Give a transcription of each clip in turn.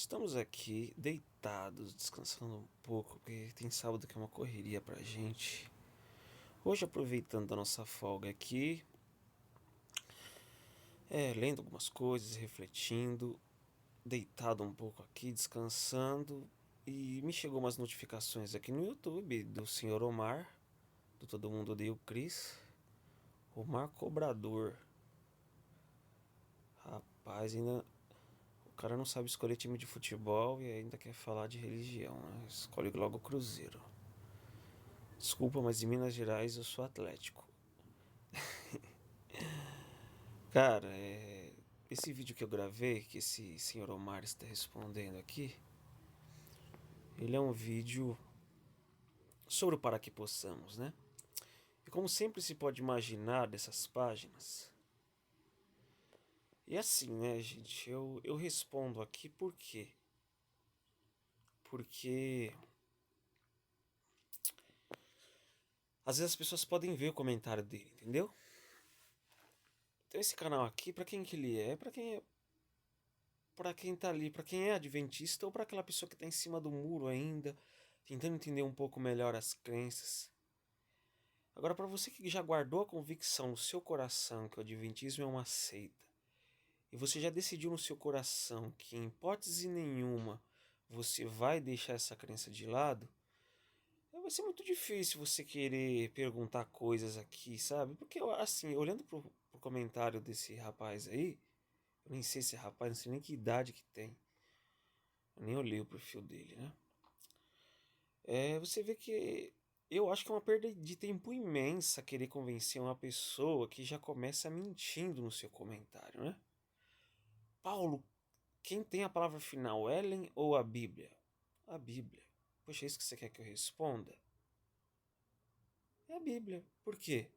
Estamos aqui deitados, descansando um pouco, porque tem sábado que é uma correria pra gente. Hoje, aproveitando a nossa folga aqui, lendo algumas coisas, refletindo, deitado um pouco aqui, descansando. E me chegou umas notificações aqui no YouTube do Senhor Omar, do Todo Mundo Odeia o Chris. Omar Cobrador. Rapaz, ainda. O cara não sabe escolher time de futebol e ainda quer falar de religião, né? Escolhe logo o Cruzeiro. Desculpa, mas em Minas Gerais eu sou atlético. Cara, esse vídeo que eu gravei, que esse senhor Omar está respondendo aqui, ele é um vídeo sobre o Para Que Possamos, né? E como sempre se pode imaginar dessas páginas, e assim, né, gente, eu respondo aqui por quê? Porque às vezes as pessoas podem ver o comentário dele, entendeu? Então esse canal aqui, pra quem que ele é? Pra quem tá ali, pra quem é adventista ou pra aquela pessoa que tá em cima do muro ainda, tentando entender um pouco melhor as crenças. Agora, pra você que já guardou a convicção no seu coração que o adventismo é uma seita, e você já decidiu no seu coração que em hipótese nenhuma você vai deixar essa crença de lado, vai ser muito difícil você querer perguntar coisas aqui, sabe? Porque, assim, olhando pro comentário desse rapaz aí, eu nem sei se é rapaz, não sei nem que idade que tem. Eu nem olhei o perfil dele, né? Você vê que eu acho que é uma perda de tempo imensa querer convencer uma pessoa que já começa mentindo no seu comentário, né? Paulo, quem tem a palavra final, Ellen ou a Bíblia? A Bíblia. Poxa, é isso que você quer que eu responda? É a Bíblia. Por quê?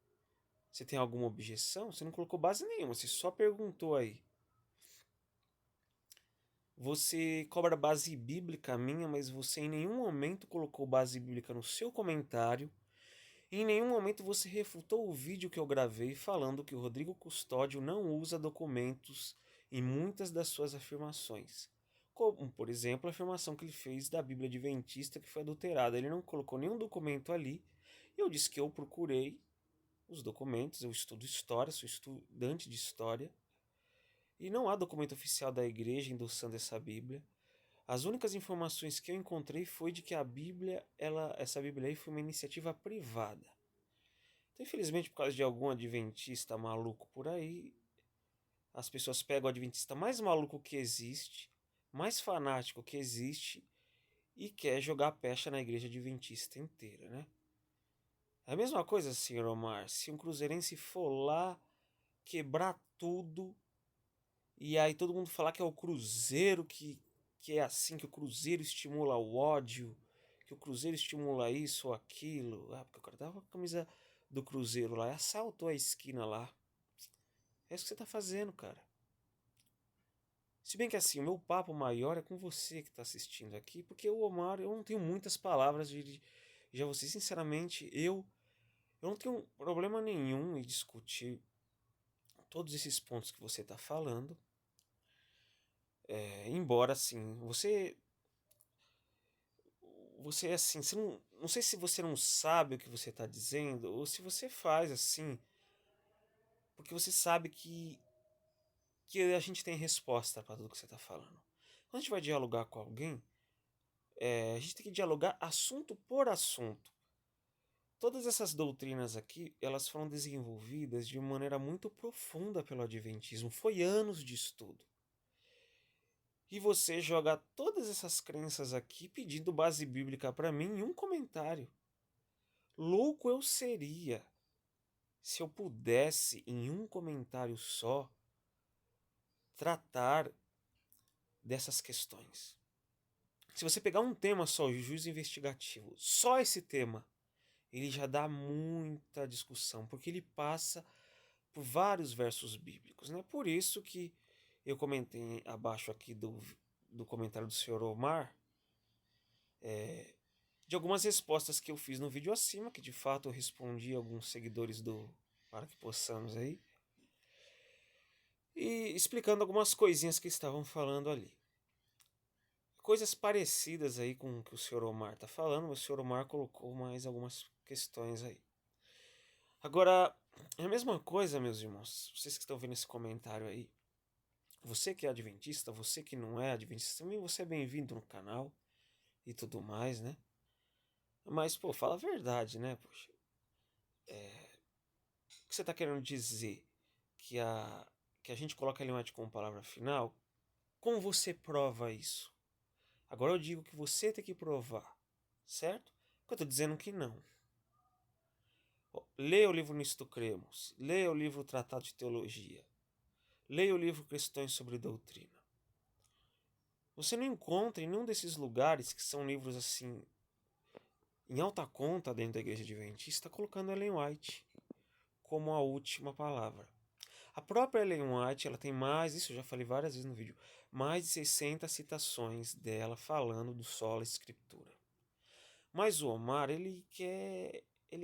Você tem alguma objeção? Você não colocou base nenhuma, você só perguntou aí. Você cobra base bíblica minha, mas você em nenhum momento colocou base bíblica no seu comentário. E em nenhum momento você refutou o vídeo que eu gravei falando que o Rodrigo Custódio não usa documentos em muitas das suas afirmações. Como, por exemplo, a afirmação que ele fez da Bíblia Adventista que foi adulterada. Ele não colocou nenhum documento ali. Eu disse que eu procurei os documentos, eu estudo história, sou estudante de história, e não há documento oficial da igreja endossando essa Bíblia. As únicas informações que eu encontrei foi de que a Bíblia, essa Bíblia aí foi uma iniciativa privada. Então, infelizmente, por causa de algum adventista maluco por aí, as pessoas pegam o adventista mais maluco que existe, mais fanático que existe, e quer jogar a pecha na igreja adventista inteira, né? É a mesma coisa, senhor Omar, se um cruzeirense for lá quebrar tudo, e aí todo mundo falar que é o Cruzeiro que é assim, que o Cruzeiro estimula o ódio, que o Cruzeiro estimula isso ou aquilo. Ah, porque o cara tava com a camisa do Cruzeiro lá e assaltou a esquina lá. É isso que você tá fazendo, cara. Se bem que assim, o meu papo maior é com você que tá assistindo aqui, porque o Omar, eu não tenho muitas palavras de já você, sinceramente, eu não tenho problema nenhum em discutir todos esses pontos que você tá falando. Embora assim, você assim, você não sei se você não sabe o que você tá dizendo ou se você faz assim, porque você sabe que a gente tem resposta para tudo que você tá falando. Quando a gente vai dialogar com alguém, a gente tem que dialogar assunto por assunto. Todas essas doutrinas aqui, elas foram desenvolvidas de maneira muito profunda pelo Adventismo. Foi anos de estudo. E você joga todas essas crenças aqui pedindo base bíblica para mim em um comentário. Louco eu seria se eu pudesse, em um comentário só, tratar dessas questões. Se você pegar um tema só, o juízo investigativo, só esse tema, ele já dá muita discussão, porque ele passa por vários versos bíblicos, né? Por isso que eu comentei abaixo aqui do comentário do senhor Omar, de algumas respostas que eu fiz no vídeo acima, que de fato eu respondi a alguns seguidores do Para Que Possamos aí, e explicando algumas coisinhas que estavam falando ali. coisas parecidas aí com o que o senhor Omar está falando, mas o senhor Omar colocou mais algumas questões aí. Agora, é a mesma coisa, meus irmãos, vocês que estão vendo esse comentário aí, você que é adventista, você que não é adventista, também você é bem-vindo no canal e tudo mais, né? Mas, pô, fala a verdade, né? Poxa, o que você está querendo dizer? Que a gente coloca a Ellen como palavra final? Como você prova isso? Agora eu digo que você tem que provar, certo? Porque eu estou dizendo que não. Leia o livro Nisto Cremos, leia o livro Tratado de Teologia, leia o livro Questões sobre Doutrina. Você não encontra em nenhum desses lugares, que são livros assim, em alta conta dentro da Igreja Adventista, colocando Ellen White como a última palavra. A própria Ellen White, ela tem mais, isso eu já falei várias vezes no vídeo, mais de 60 citações dela falando do sola escritura. Mas o Omar, ele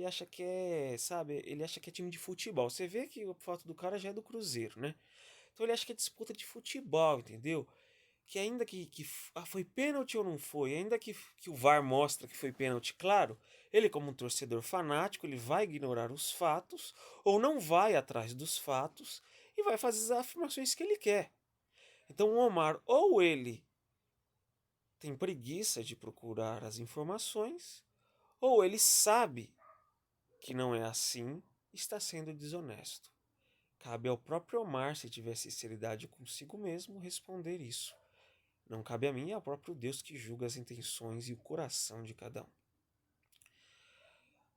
acha que é, sabe, ele acha que é time de futebol. Você vê que a foto do cara já é do Cruzeiro, né? Então ele acha que é disputa de futebol, entendeu? Que ainda que foi pênalti ou não foi, ainda que o VAR mostra que foi pênalti, claro, ele como um torcedor fanático, ele vai ignorar os fatos ou não vai atrás dos fatos e vai fazer as afirmações que ele quer. Então o Omar, ou ele tem preguiça de procurar as informações, ou ele sabe que não é assim e está sendo desonesto. Cabe ao próprio Omar, se tiver sinceridade consigo mesmo, responder isso. Não cabe a mim, é ao próprio Deus que julga as intenções e o coração de cada um.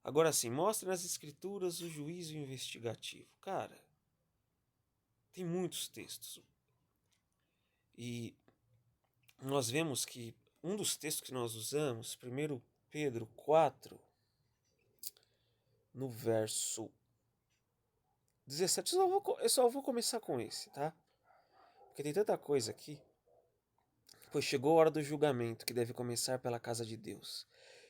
Agora sim, mostre nas escrituras o juízo investigativo. Cara, tem muitos textos. E nós vemos que um dos textos que nós usamos, 1 Pedro 4, no verso 17, eu só vou começar com esse, tá? Porque tem tanta coisa aqui. Pois chegou a hora do julgamento, que deve começar pela casa de Deus.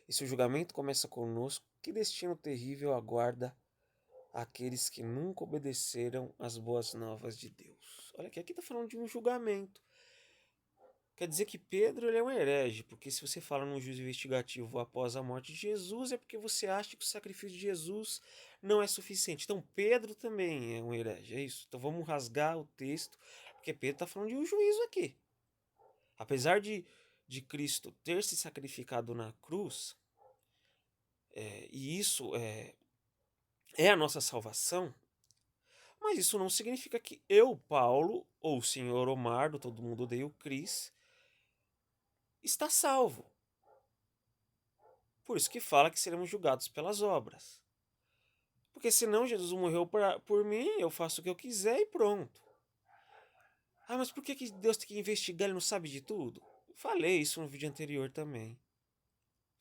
E se o julgamento começa conosco, que destino terrível aguarda aqueles que nunca obedeceram às boas novas de Deus? Olha aqui está falando de um julgamento. Quer dizer que Pedro ele é um herege, porque se você fala num juízo investigativo após a morte de Jesus, é porque você acha que o sacrifício de Jesus não é suficiente. Então Pedro também é um herege, é isso. Então vamos rasgar o texto, porque Pedro está falando de um juízo aqui. Apesar de Cristo ter se sacrificado na cruz, e isso é a nossa salvação, mas isso não significa que eu, Paulo, ou o senhor Omar, do Todo Mundo Odeia o Cris, está salvo. Por isso que fala que seremos julgados pelas obras. Porque senão Jesus morreu por mim, eu faço o que eu quiser e pronto. Ah, mas por que Deus tem que investigar? Ele não sabe de tudo? Falei isso no vídeo anterior também.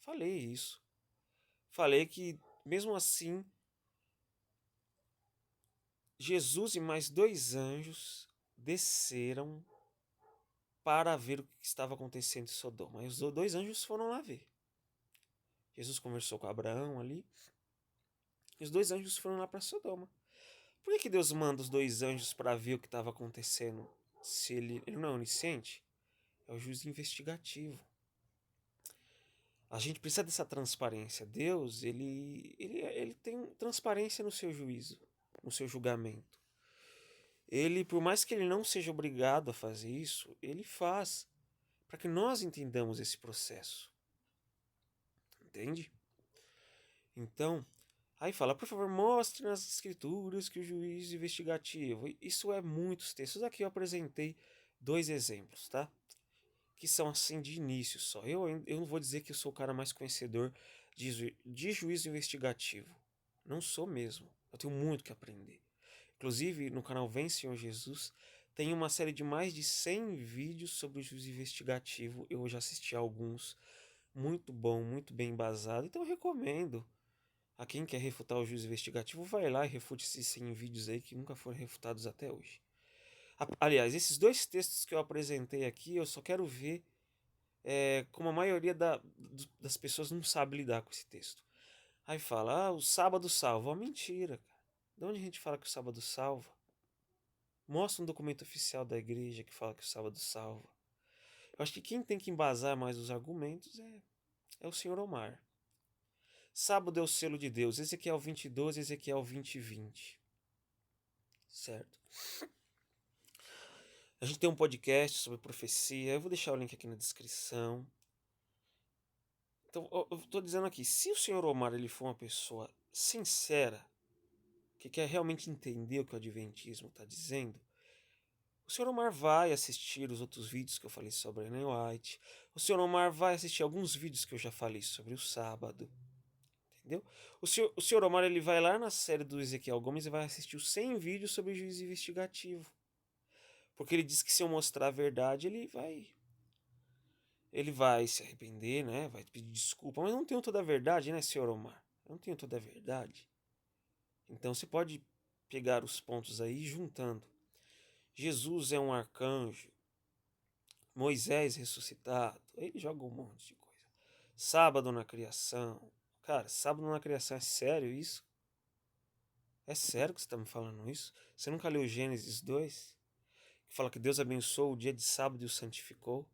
Falei isso. Falei que, mesmo assim, Jesus e mais 2 anjos desceram para ver o que estava acontecendo em Sodoma. E os 2 anjos foram lá ver. Jesus conversou com Abraão ali. E os 2 anjos foram lá para Sodoma. Por que Deus manda os 2 anjos para ver o que estava acontecendo? Se ele não é onisciente? É o juiz investigativo. A gente precisa dessa transparência. Deus, ele tem transparência no seu juízo, no seu julgamento. Ele, por mais que ele não seja obrigado a fazer isso, ele faz para que nós entendamos esse processo. Entende? Então, aí fala, por favor, mostre nas escrituras que o juiz investigativo. Isso é muitos textos. Aqui eu apresentei 2 exemplos, tá? Que são assim de início só. Eu não vou dizer que eu sou o cara mais conhecedor de juízo investigativo. Não sou mesmo. Eu tenho muito que aprender. Inclusive, no canal Vem Senhor Jesus, tem uma série de mais de 100 vídeos sobre o juízo investigativo. Eu já assisti a alguns. Muito bom, muito bem embasado. Então eu recomendo. A quem quer refutar o juízo investigativo, vai lá e refute esses 100 vídeos aí que nunca foram refutados até hoje. Aliás, esses 2 textos que eu apresentei aqui, eu só quero ver como a maioria das pessoas não sabe lidar com esse texto. Aí fala, o sábado salva. Oh, mentira, cara. De onde a gente fala que o sábado salva? Mostra um documento oficial da igreja que fala que o sábado salva. Eu acho que quem tem que embasar mais os argumentos é o senhor Omar. Sábado é o selo de Deus, Ezequiel 22, Ezequiel 20:20. Certo? A gente tem um podcast sobre profecia, eu vou deixar o link aqui na descrição. Então, eu estou dizendo aqui, se o senhor Omar ele for uma pessoa sincera, que quer realmente entender o que o Adventismo está dizendo, o senhor Omar vai assistir os outros vídeos que eu falei sobre Ellen White, o senhor Omar vai assistir alguns vídeos que eu já falei sobre o sábado, entendeu? O senhor Omar ele vai lá na série do Ezequiel Gomes e vai assistir os 100 vídeos sobre juízo investigativo. Porque ele diz que se eu mostrar a verdade, ele vai se arrepender, né? Vai pedir desculpa. Mas eu não tenho toda a verdade, né, senhor Omar? Eu não tenho toda a verdade. Então você pode pegar os pontos aí juntando. Jesus é um arcanjo. Moisés ressuscitado. Ele joga um monte de coisa. Sábado na criação. Cara, sábado na criação é sério isso? É sério que você está me falando isso? Você nunca leu Gênesis 2? Que fala que Deus abençoou o dia de sábado e o santificou?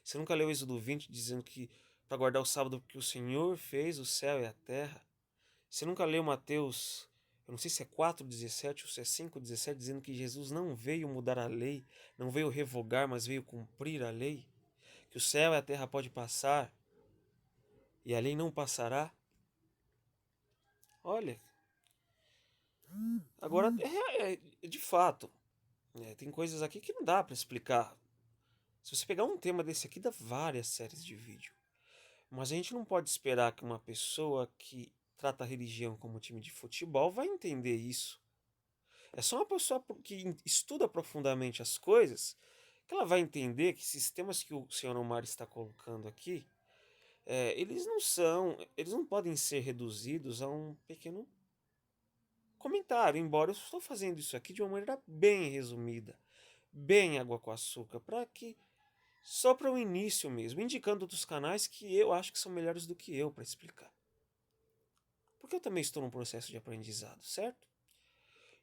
Você nunca leu Êxodo 20 dizendo que para guardar o sábado porque o Senhor fez o céu e a terra? Você nunca leu Mateus, eu não sei se é 4,17 ou se é 5,17, dizendo que Jesus não veio mudar a lei, não veio revogar, mas veio cumprir a lei? Que o céu e a terra pode passar e a lei não passará? Olha, agora, de fato, tem coisas aqui que não dá para explicar. Se você pegar um tema desse aqui, dá várias séries de vídeo. Mas a gente não pode esperar que uma pessoa que trata a religião como time de futebol vai entender isso. É só uma pessoa que estuda profundamente as coisas que ela vai entender que esses temas que o senhor Omar está colocando aqui, eles não podem ser reduzidos a um pequeno comentário, embora eu estou fazendo isso aqui de uma maneira bem resumida, bem água com açúcar, para que só para o início mesmo, indicando outros canais que eu acho que são melhores do que eu para explicar. Porque eu também estou num processo de aprendizado, certo?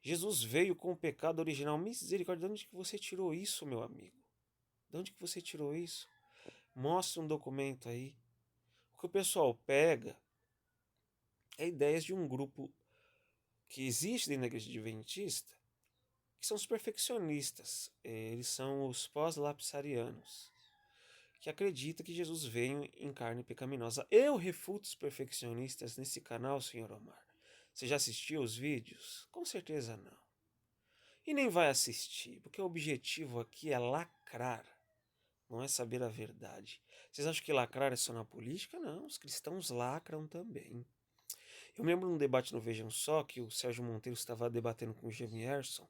Jesus veio com o pecado original. Misericórdia, de onde que você tirou isso, meu amigo? De onde que você tirou isso? Mostra um documento aí. O que o pessoal pega é ideias de um grupo que existe dentro da igreja adventista, que são os perfeccionistas. Eles são os pós-lapsarianos, que acredita que Jesus veio em carne pecaminosa. Eu refuto os perfeccionistas nesse canal, senhor Omar. Você já assistiu os vídeos? Com certeza não. E nem vai assistir, porque o objetivo aqui é lacrar, não é saber a verdade. Vocês acham que lacrar é só na política? Não, os cristãos lacram também. Eu me lembro de um debate no Vejam Só, que o Sérgio Monteiro estava debatendo com o Jamierson.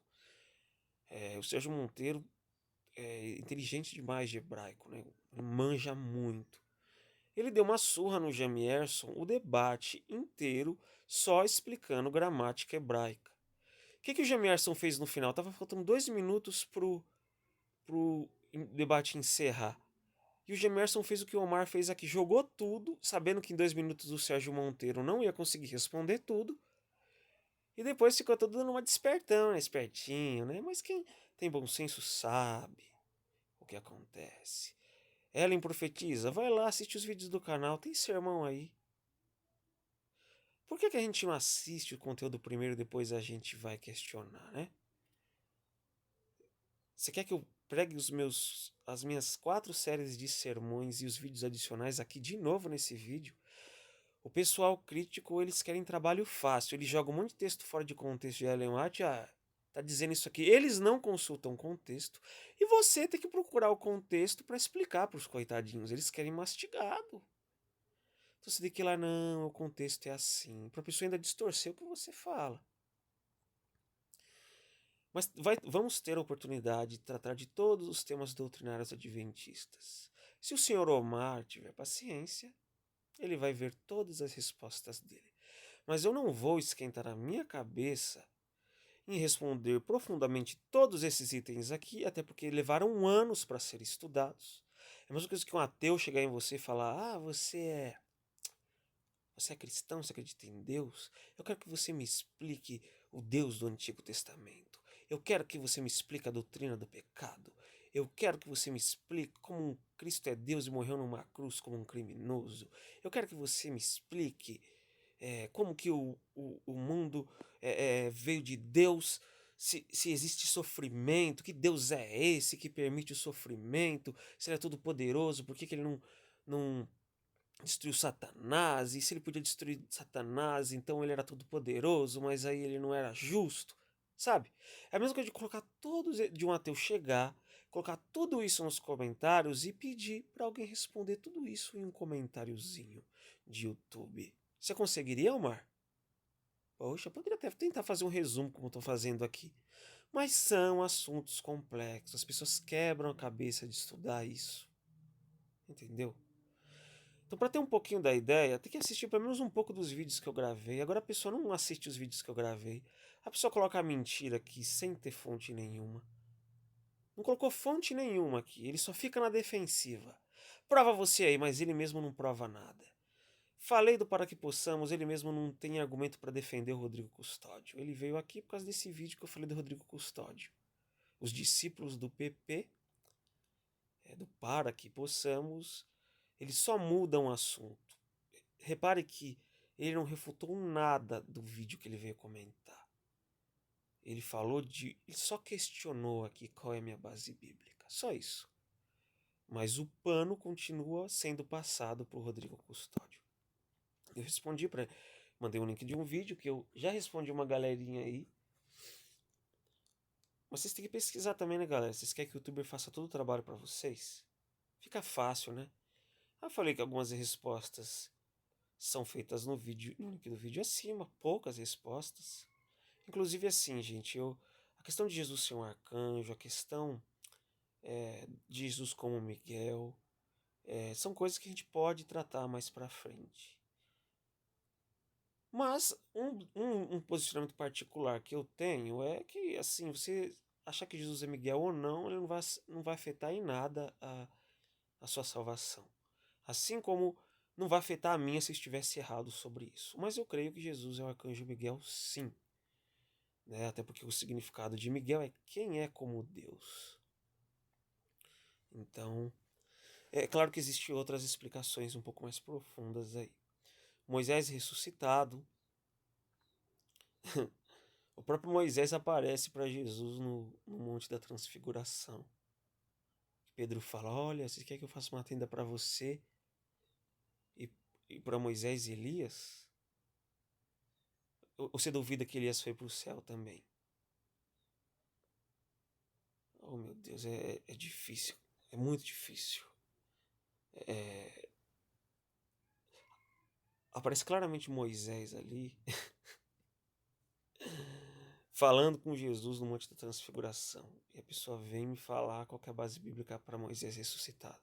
O Sérgio Monteiro é inteligente demais de hebraico, né? Ele manja muito. Ele deu uma surra no Jamierson o debate inteiro só explicando gramática hebraica. O que o Jamierson fez no final? Tava faltando 2 minutos pro debate encerrar. E o Gemerson fez o que o Omar fez aqui, jogou tudo, sabendo que em 2 minutos o Sérgio Monteiro não ia conseguir responder tudo. E depois ficou todo dando uma despertão, né? Espertinho, né? Mas quem tem bom senso sabe o que acontece. Ellen profetiza, vai lá, assiste os vídeos do canal, tem sermão aí. Por que a gente não assiste o conteúdo primeiro e depois a gente vai questionar, né? Você quer que eu pregue as minhas 4 séries de sermões e os vídeos adicionais aqui de novo nesse vídeo? O pessoal crítico, eles querem trabalho fácil. Eles jogam um monte de texto fora de contexto de Ellen White. Tá dizendo isso aqui. Eles não consultam o contexto. E você tem que procurar o contexto para explicar para os coitadinhos. Eles querem mastigado. Então você tem que ir lá, não, o contexto é assim. Para a pessoa ainda distorcer o que você fala. Mas vamos ter a oportunidade de tratar de todos os temas doutrinários adventistas. Se o senhor Omar tiver paciência, ele vai ver todas as respostas dele. Mas eu não vou esquentar a minha cabeça em responder profundamente todos esses itens aqui, até porque levaram anos para serem estudados. É a mesma coisa que um ateu chegar em você e falar: você é cristão, você acredita em Deus? Eu quero que você me explique o Deus do Antigo Testamento. Eu quero que você me explique a doutrina do pecado. Eu quero que você me explique como Cristo é Deus e morreu numa cruz como um criminoso. Eu quero que você me explique como que o mundo veio de Deus, se existe sofrimento, que Deus é esse que permite o sofrimento, se ele é todo poderoso, por que que ele não destruiu Satanás? E se ele podia destruir Satanás, então ele era todo poderoso, mas aí ele não era justo, sabe? É a mesma coisa de colocar de um ateu chegar, colocar tudo isso nos comentários e pedir para alguém responder tudo isso em um comentáriozinho de YouTube. Você conseguiria, Omar? Poxa, eu poderia até tentar fazer um resumo como estou fazendo aqui. Mas são assuntos complexos. As pessoas quebram a cabeça de estudar isso. Entendeu? Então, para ter um pouquinho da ideia, tem que assistir pelo menos um pouco dos vídeos que eu gravei. Agora a pessoa não assiste os vídeos que eu gravei. A pessoa coloca a mentira aqui sem ter fonte nenhuma. Não colocou fonte nenhuma aqui. Ele só fica na defensiva. Prova você aí, mas ele mesmo não prova nada. Falei do Para Que Possamos, ele mesmo não tem argumento para defender o Rodrigo Custódio. Ele veio aqui por causa desse vídeo que eu falei do Rodrigo Custódio. Os discípulos do PP, do Para Que Possamos, eles só mudam o assunto. Repare que ele não refutou nada do vídeo que ele veio comentar. Ele ele só questionou aqui qual é a minha base bíblica. Só isso. Mas o pano continua sendo passado por Rodrigo Custódio. Eu respondi para mandei um link de um vídeo que eu já respondi uma galerinha aí. Mas vocês têm que pesquisar também, né, galera? Vocês querem que o youtuber faça todo o trabalho para vocês? Fica fácil, né? Eu falei que algumas respostas são feitas no vídeo, no link do vídeo acima, poucas respostas. Inclusive assim, gente, a questão de Jesus ser um arcanjo, a questão de Jesus como Miguel, são coisas que a gente pode tratar mais pra frente. Mas um posicionamento particular que eu tenho é que, assim, você achar que Jesus é Miguel ou não, ele não vai afetar em nada a sua salvação. Assim como não vai afetar a minha se eu estivesse errado sobre isso. Mas eu creio que Jesus é o arcanjo Miguel, sim. Né? Até porque o significado de Miguel é quem é como Deus. Então, é claro que existem outras explicações um pouco mais profundas aí. Moisés ressuscitado. O próprio Moisés aparece para Jesus no Monte da Transfiguração. Pedro fala: olha, você quer que eu faça uma tenda para você e para Moisés e Elias? Ou você duvida que Elias foi para o céu também? Oh, meu Deus, é difícil. É muito difícil. Aparece claramente Moisés ali falando com Jesus no Monte da Transfiguração. E a pessoa vem me falar qual é a base bíblica para Moisés ressuscitado.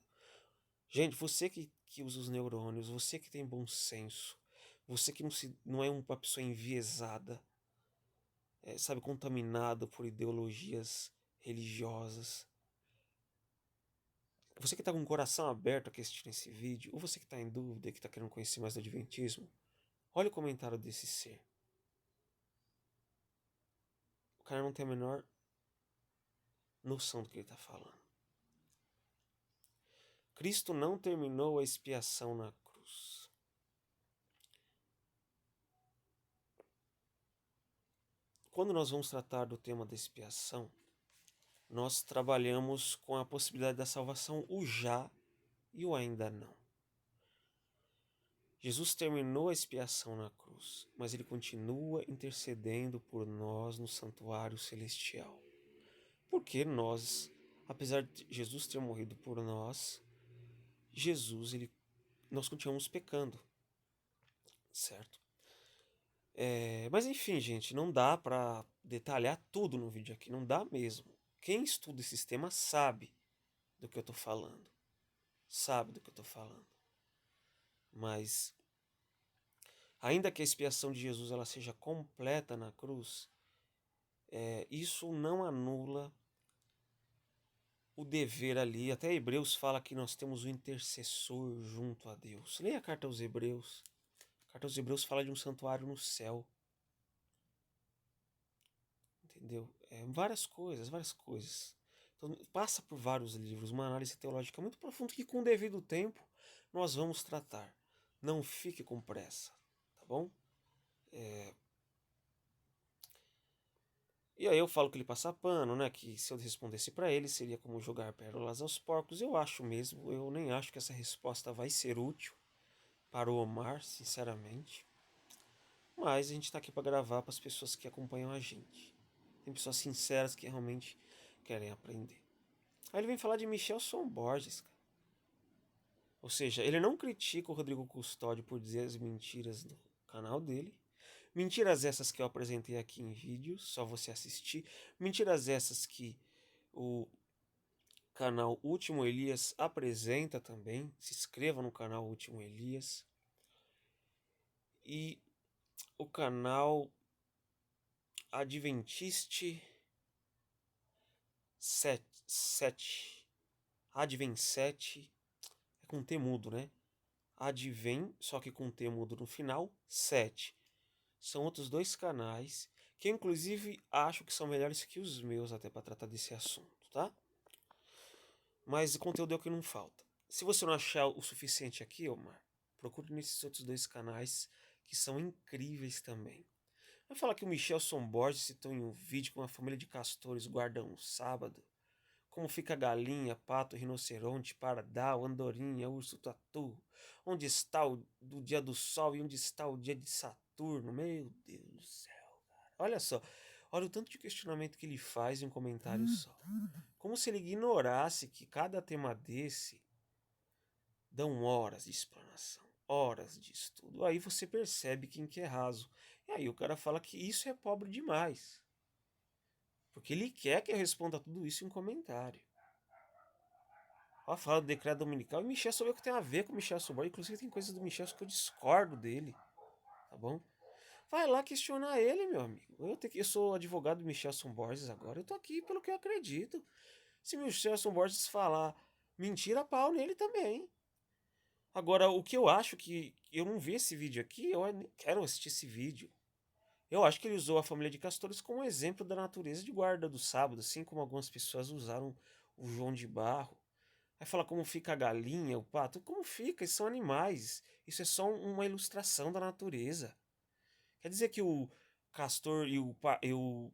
Gente, você que usa os neurônios, você que tem bom senso, você que não é uma pessoa enviesada, sabe, contaminada por ideologias religiosas, você que está com o coração aberto aqui assistindo esse vídeo, ou você que está em dúvida, que está querendo conhecer mais do Adventismo, olha o comentário desse ser. O cara não tem a menor noção do que ele está falando. Cristo não terminou a expiação na cruz. Quando nós vamos tratar do tema da expiação, nós trabalhamos com a possibilidade da salvação, o já e o ainda não. Jesus terminou a expiação na cruz, mas ele continua intercedendo por nós no santuário celestial. Porque apesar de Jesus ter morrido por nós, nós continuamos pecando, certo? Mas enfim, gente, não dá para detalhar tudo no vídeo aqui, não dá mesmo. Quem estuda esse sistema sabe do que eu tô falando. Sabe do que eu tô falando. Mas, ainda que a expiação de Jesus ela seja completa na cruz, isso não anula o dever ali. Até Hebreus fala que nós temos o intercessor junto a Deus. Leia a carta aos Hebreus. A carta aos Hebreus fala de um santuário no céu. Entendeu? Várias coisas, várias coisas. Então, passa por vários livros, uma análise teológica muito profunda que com o devido tempo nós vamos tratar. Não fique com pressa, tá bom? E aí eu falo que ele passa pano, né? Que se eu respondesse para ele seria como jogar pérolas aos porcos. Eu acho mesmo, eu nem acho que essa resposta vai ser útil para o Omar, sinceramente. Mas a gente tá aqui para gravar para as pessoas que acompanham a gente. Tem pessoas sinceras que realmente querem aprender. Aí ele vem falar de Michelson Borges, cara. Ou seja, ele não critica o Rodrigo Custódio por dizer as mentiras do canal dele. Mentiras essas que eu apresentei aqui em vídeo, só você assistir. Mentiras essas que o canal Último Elias apresenta também. Se inscreva no canal Último Elias. E o canal Adventiste 7. Advent 7. É com T mudo, né? Advent, só que com T mudo no final, 7. São outros dois canais que inclusive acho que são melhores que os meus até para tratar desse assunto, tá? Mas o conteúdo é o que não falta. Se você não achar o suficiente aqui, Omar, procure nesses outros dois canais que são incríveis também. Vai falar que o Michelson Borges citou em um vídeo que uma família de castores guarda um sábado. Como fica a galinha, pato, rinoceronte, pardal, andorinha, urso tatu. Onde está o do dia do sol e onde está o dia de Saturno. Meu Deus do céu, cara. Olha só. Olha o tanto de questionamento que ele faz em um comentário só. Como se ele ignorasse que cada tema desse dão horas de explanação, horas de estudo. Aí você percebe quem que é raso. E aí o cara fala que isso é pobre demais. Porque ele quer que eu responda tudo isso em um comentário. Ó, fala do decreto dominical. E Michel souber o que tem a ver com o Michel Sobor. Inclusive tem coisas do Michel que eu discordo dele. Tá bom? Vai lá questionar ele, meu amigo. Eu sou advogado do Michelson Borges agora. Eu tô aqui pelo que eu acredito. Se o Michelson Borges falar mentira, pau nele também. Agora, o que eu acho que eu não vi esse vídeo aqui, eu nem quero assistir esse vídeo. Eu acho que ele usou a família de castores como exemplo da natureza de guarda do sábado, assim como algumas pessoas usaram o João de Barro. Aí fala como fica a galinha, o pato. Como fica? Eles são animais. Isso é só uma ilustração da natureza. Quer dizer que o castor e o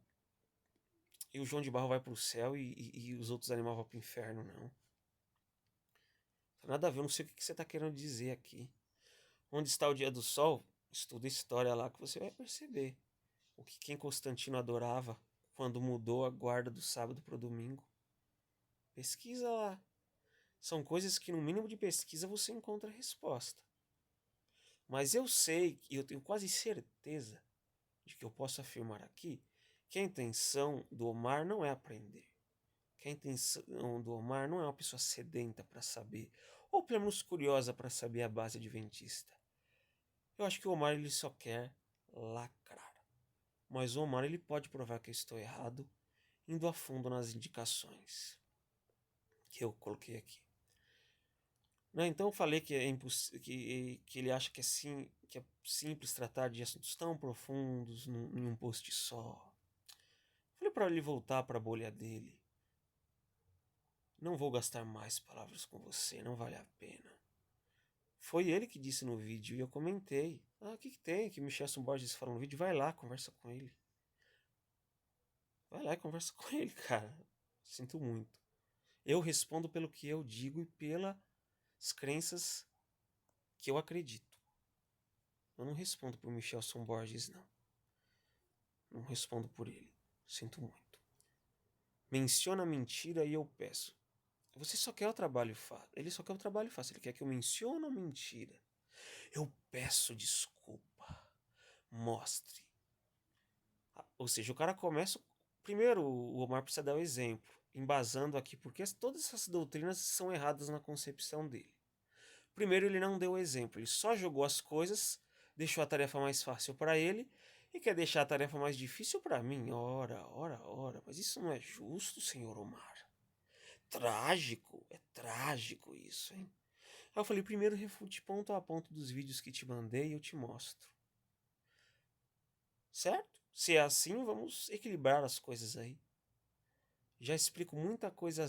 João de Barro vai para o céu e os outros animais vão para o inferno, não. Não tem nada a ver, eu não sei o que você está querendo dizer aqui. Onde está o dia do sol? Estuda história lá que você vai perceber. O que quem Constantino adorava quando mudou a guarda do sábado para o domingo. Pesquisa lá. São coisas que no mínimo de pesquisa você encontra a resposta. Mas eu sei e eu tenho quase certeza de que eu posso afirmar aqui que a intenção do Omar não é aprender. Que a intenção do Omar não é uma pessoa sedenta para saber, ou pelo menos curiosa para saber a base adventista. Eu acho que o Omar ele só quer lacrar. Mas o Omar ele pode provar que eu estou errado indo a fundo nas indicações que eu coloquei aqui. Né? Então eu falei que, que ele acha que que é simples tratar de assuntos tão profundos em um post só. Falei para ele voltar para a bolha dele. Não vou gastar mais palavras com você, não vale a pena. Foi ele que disse no vídeo e eu comentei. Ah, o que tem? Que Michelson Borges falou no vídeo. Vai lá, conversa com ele. Vai lá e conversa com ele, cara. Sinto muito. Eu respondo pelo que eu digo e pelas crenças que eu acredito. Eu não respondo por Michelson Borges, não. Não respondo por ele. Sinto muito. Menciona a mentira e eu peço. Você só quer o trabalho fácil. Ele só quer o trabalho fácil. Ele quer que eu mencione a mentira. Eu peço desculpa. Mostre. Ou seja, o cara começa. Primeiro, o Omar precisa dar o exemplo. Embasando aqui, porque todas essas doutrinas são erradas na concepção dele. Primeiro, ele não deu o exemplo. Ele só jogou as coisas, deixou a tarefa mais fácil para ele e quer deixar a tarefa mais difícil para mim. Ora, ora, ora. Mas isso não é justo, senhor Omar. Trágico. É trágico isso, hein? Aí eu falei, primeiro refute ponto a ponto dos vídeos que te mandei e eu te mostro. Certo? Se é assim, vamos equilibrar as coisas aí. Já explico muita coisa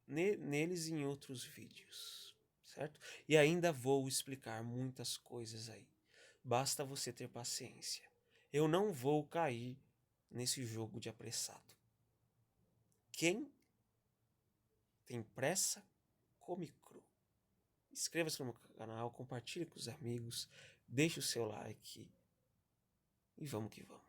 neles em outros vídeos, certo? E ainda vou explicar muitas coisas aí. Basta você ter paciência. Eu não vou cair nesse jogo de apressado. Quem tem pressa, come cru. Inscreva-se no meu canal, compartilhe com os amigos, deixe o seu like e vamos que vamos.